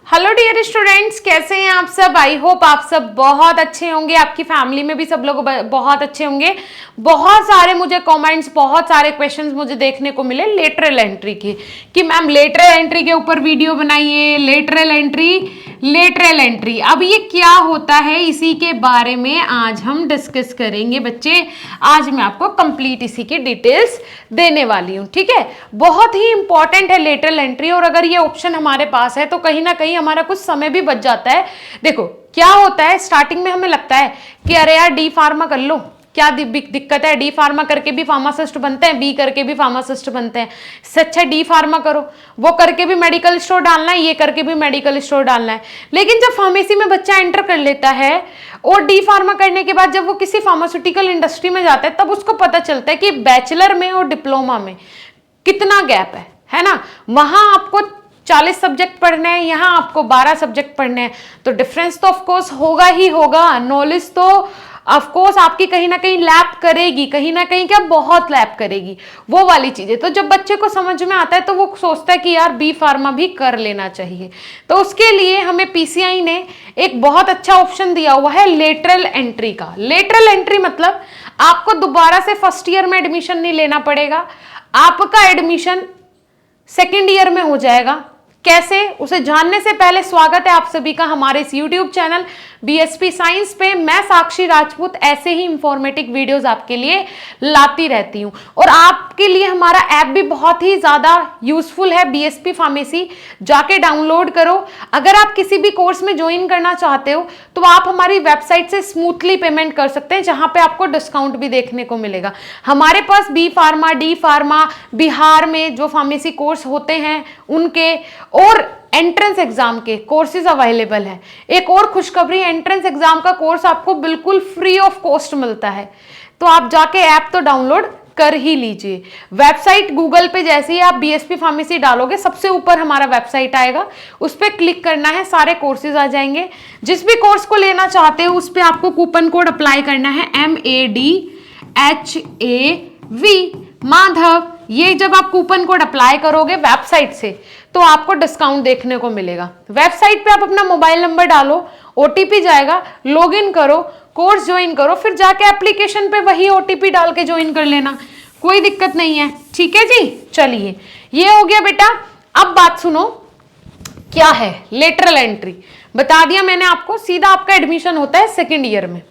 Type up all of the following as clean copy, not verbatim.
Hello dear students, कैसे हैं आप सब। आई होप आप सब बहुत अच्छे होंगे, आपकी फैमिली में भी सब लोग बहुत अच्छे होंगे। बहुत सारे मुझे कमेंट्स, बहुत सारे क्वेश्चंस मुझे देखने को मिले लेटरल एंट्री के, कि मैम लेटरल एंट्री के ऊपर वीडियो बनाइए, लेटरल एंट्री। अब ये क्या होता है, इसी के बारे में आज हम डिस्कस करेंगे बच्चे। आज मैं आपको कंप्लीट इसी की डिटेल्स देने वाली हूँ, ठीक है। बहुत ही इंपॉर्टेंट है लेटरल एंट्री, और अगर ये ऑप्शन हमारे पास है तो कहीं ना कहीं हमारा कुछ समय भी बच जाता है। देखो क्या होता है, स्टार्टिंग में हमें लगता है कि अरे यार डी फार्मा कर लो, क्या दिक्कत है, डी फार्मा करके भी फार्मासिस्ट बनते हैं, बी करके भी फार्मासिस्ट बनते हैं, इससे अच्छा डी फार्मा करो, वो करके भी मेडिकल स्टोर डालना है, ये करके भी मेडिकल स्टोर डालना है। लेकिन जब फार्मेसी में बच्चा एंटर कर लेता है और डी फार्मा करने के बाद जब वो किसी फार्मास्यूटिकल इंडस्ट्री में जाता है, तब उसको पता चलता है कि बैचलर में और डिप्लोमा में कितना गैप है ना। वहां आपको 40 सब्जेक्ट पढ़ने हैं, यहाँ आपको 12 सब्जेक्ट पढ़ने हैं, तो डिफरेंस तो ऑफकोर्स होगा ही होगा। नॉलेज तो ऑफकोर्स आपकी कहीं ना कहीं लैप करेगी, कहीं ना कहीं क्या बहुत लैप करेगी, वो वाली चीजें। तो जब बच्चे को समझ में आता है तो वो सोचता है कि यार बी फार्मा भी कर लेना चाहिए। तो उसके लिए हमें पीसीआई ने एक बहुत अच्छा ऑप्शन दिया हुआ है लेटरल एंट्री का। लेटरल एंट्री मतलब आपको दोबारा से फर्स्ट ईयर में एडमिशन नहीं लेना पड़ेगा, आपका एडमिशन सेकेंड ईयर में हो जाएगा। कैसे, उसे जानने से पहले स्वागत है आप सभी का हमारे इस YouTube चैनल बीएसपी साइंस पे। मैं साक्षी राजपूत ऐसे ही इंफॉर्मेटिव वीडियोस आपके लिए लाती रहती हूँ, और आपके लिए हमारा ऐप भी बहुत ही ज्यादा यूजफुल है, बीएसपी फार्मेसी। जाके डाउनलोड करो। अगर आप किसी भी कोर्स में ज्वाइन करना चाहते हो तो आप हमारी वेबसाइट से स्मूथली पेमेंट कर सकते हैं, जहां पे आपको डिस्काउंट भी देखने को मिलेगा। हमारे पास B pharma, D pharma, Bihar में जो फार्मेसी कोर्स होते हैं उनके और एंट्रेंस एग्जाम के कोर्सेज अवेलेबल है। एक और खुशखबरी, एंट्रेंस एग्जाम का कोर्स आपको बिल्कुल फ्री ऑफ कॉस्ट मिलता है, तो आप जाके ऐप तो डाउनलोड कर ही लीजिए। वेबसाइट गूगल पे जैसे ही आप बीएसपी फार्मेसी डालोगे, सबसे ऊपर हमारा वेबसाइट आएगा, उस पर क्लिक करना है, सारे कोर्सेज आ जाएंगे। जिस भी कोर्स को लेना चाहते हो उस पर आपको कूपन कोड अप्लाई करना है, MADHAV माधव। ये जब आप कूपन कोड अप्लाई करोगे वेबसाइट से तो आपको डिस्काउंट देखने को मिलेगा। वेबसाइट पे आप अपना मोबाइल नंबर डालो, ओटीपी जाएगा, लॉगिन करो, कोर्स ज्वाइन करो, फिर जाके एप्लीकेशन पे वही ओटीपी डाल के ज्वाइन कर लेना, कोई दिक्कत नहीं है, ठीक है जी। चलिए ये हो गया बेटा। अब बात सुनो, क्या है लेटरल एंट्री, बता दिया मैंने आपको। सीधा आपका एडमिशन होता है सेकेंड ईयर में,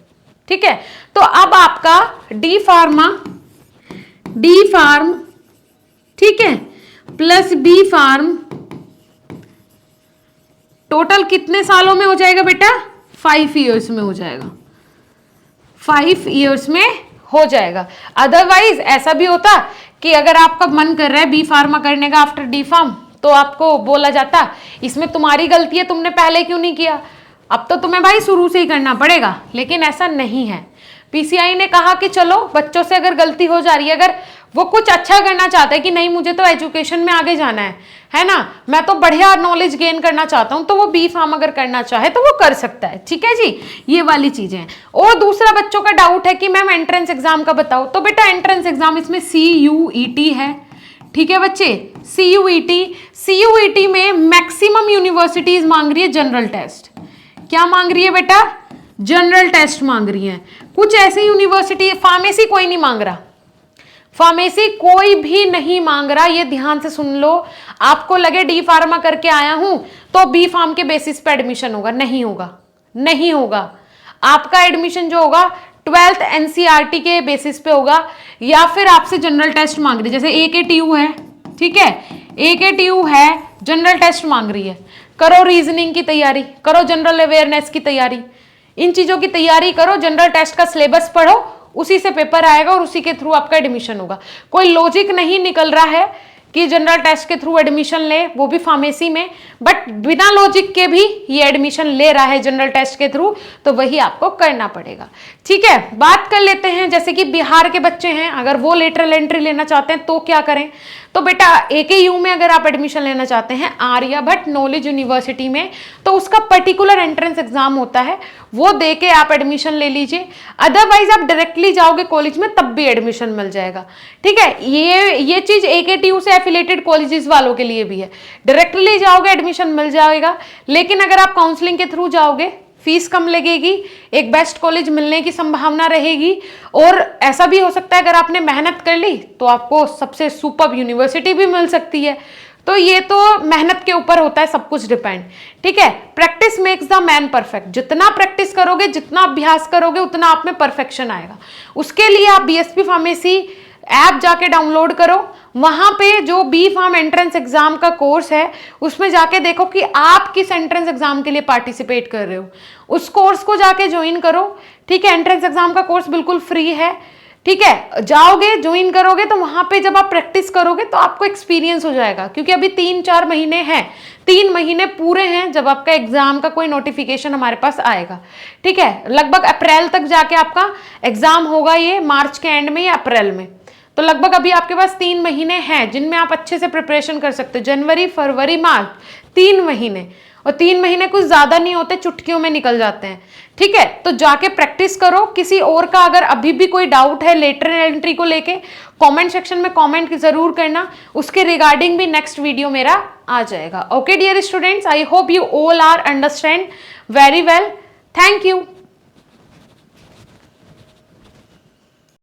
ठीक है। तो अब आपका डी फार्म ठीक है प्लस बी फार्म टोटल कितने सालों में हो जाएगा बेटा? 5 इयर्स में हो जाएगा, 5 इयर्स में हो जाएगा। अदरवाइज ऐसा भी होता कि अगर आपका मन कर रहा है बी फार्मा करने का आफ्टर डी फार्म, तो आपको बोला जाता इसमें तुम्हारी गलती है, तुमने पहले क्यों नहीं किया, अब तो तुम्हें भाई शुरू से ही करना पड़ेगा। लेकिन ऐसा नहीं है। पीसीआई ने कहा कि चलो बच्चों से अगर गलती हो जा रही है, अगर वो कुछ अच्छा करना चाहता है कि नहीं मुझे तो एजुकेशन में आगे जाना है ना, मैं तो बढ़िया नॉलेज गेन करना चाहता हूं, तो वो बी फार्म अगर करना चाहे तो वो कर सकता है, ठीक है जी। ये वाली चीजें हैं। और दूसरा बच्चों का डाउट है कि मैम एंट्रेंस एग्जाम का बताओ, तो बेटा एंट्रेंस एग्जाम इसमें CUET है, ठीक है बच्चे। CUET में मैक्सिमम यूनिवर्सिटीज मांग रही है जनरल टेस्ट। क्या मांग रही है बेटा? जनरल टेस्ट मांग रही है। कुछ ऐसी यूनिवर्सिटी, फार्मेसी कोई नहीं मांग रहा, फार्मेसी कोई भी नहीं मांग रहा, ये ध्यान से सुन लो। आपको लगे डी फार्मा करके आया हूं तो बी फार्म के बेसिस पे एडमिशन होगा, नहीं होगा, नहीं होगा। आपका एडमिशन जो होगा 12th NCERT के बेसिस पे होगा, या फिर आपसे जनरल टेस्ट मांग रही है। जैसे AKTU है, ठीक है, AKTU है, जनरल टेस्ट मांग रही है, करो रीजनिंग की तैयारी, करो जनरल अवेयरनेस की तैयारी, इन चीजों की तैयारी करो, जनरल टेस्ट का सिलेबस पढ़ो, उसी से पेपर आएगा और उसी के थ्रू आपका एडमिशन होगा। कोई लॉजिक नहीं निकल रहा है कि जनरल टेस्ट के थ्रू एडमिशन ले, वो भी फार्मेसी में, बट बिना लॉजिक के भी ये एडमिशन ले रहा है जनरल टेस्ट के थ्रू, तो वही आपको करना पड़ेगा, ठीक है। बात कर लेते हैं, जैसे कि बिहार के बच्चे हैं, अगर वो लेटरल एंट्री लेना चाहते हैं तो क्या करें। तो बेटा AKU में अगर आप एडमिशन लेना चाहते हैं आर्यभट्ट नॉलेज यूनिवर्सिटी में, तो उसका पर्टिकुलर एंट्रेंस एग्जाम होता है, वो दे के आप एडमिशन ले लीजिए। अदरवाइज आप डायरेक्टली जाओगे कॉलेज में तब भी एडमिशन मिल जाएगा, ठीक है। ये चीज AKTU से एफिलेटेड कॉलेजेस वालों के लिए भी है, डायरेक्टली जाओगे एडमिशन मिल जाएगा। लेकिन अगर आप काउंसलिंग के थ्रू जाओगे फीस कम लगेगी, एक बेस्ट कॉलेज मिलने की संभावना रहेगी, और ऐसा भी हो सकता है अगर आपने मेहनत कर ली तो आपको सबसे सुपर यूनिवर्सिटी भी मिल सकती है। तो ये तो मेहनत के ऊपर होता है सब कुछ डिपेंड, ठीक है। Practice makes the man perfect, जितना प्रैक्टिस करोगे, जितना अभ्यास करोगे, उतना आप में परफेक्शन आएगा। उसके लिए आप BSP फार्मेसी ऐप जाके डाउनलोड करो, वहां पे जो बी फार्म एंट्रेंस एग्जाम का कोर्स है उसमें जाके देखो कि आप किस एंट्रेंस एग्जाम के लिए पार्टिसिपेट कर रहे हो, उस कोर्स को जाके ज्वाइन करो, ठीक है। एंट्रेंस एग्जाम का कोर्स बिल्कुल फ्री है, ठीक है। जाओगे ज्वाइन करोगे तो वहां पे जब आप प्रैक्टिस करोगे तो आपको एक्सपीरियंस हो जाएगा, क्योंकि अभी 3-4 महीने हैं, 3 महीने पूरे हैं जब आपका एग्जाम का कोई नोटिफिकेशन हमारे पास आएगा, ठीक है। लगभग अप्रैल तक जाके आपका एग्जाम होगा, ये मार्च के एंड में या अप्रैल में। तो लगभग अभी आपके पास 3 महीने हैं जिनमें आप अच्छे से प्रिपरेशन कर सकते हो। जनवरी, फरवरी, मार्च, 3 महीने, और 3 महीने कुछ ज्यादा नहीं होते, चुटकियों में निकल जाते हैं, ठीक है। तो जाके प्रैक्टिस करो। किसी और का अगर अभी भी कोई डाउट है लेटर एंट्री को लेके, कमेंट सेक्शन में कमेंट जरूर करना, उसके रिगार्डिंग भी नेक्स्ट वीडियो मेरा आ जाएगा। Okay dear students, I hope you all are understand very well. Thank you.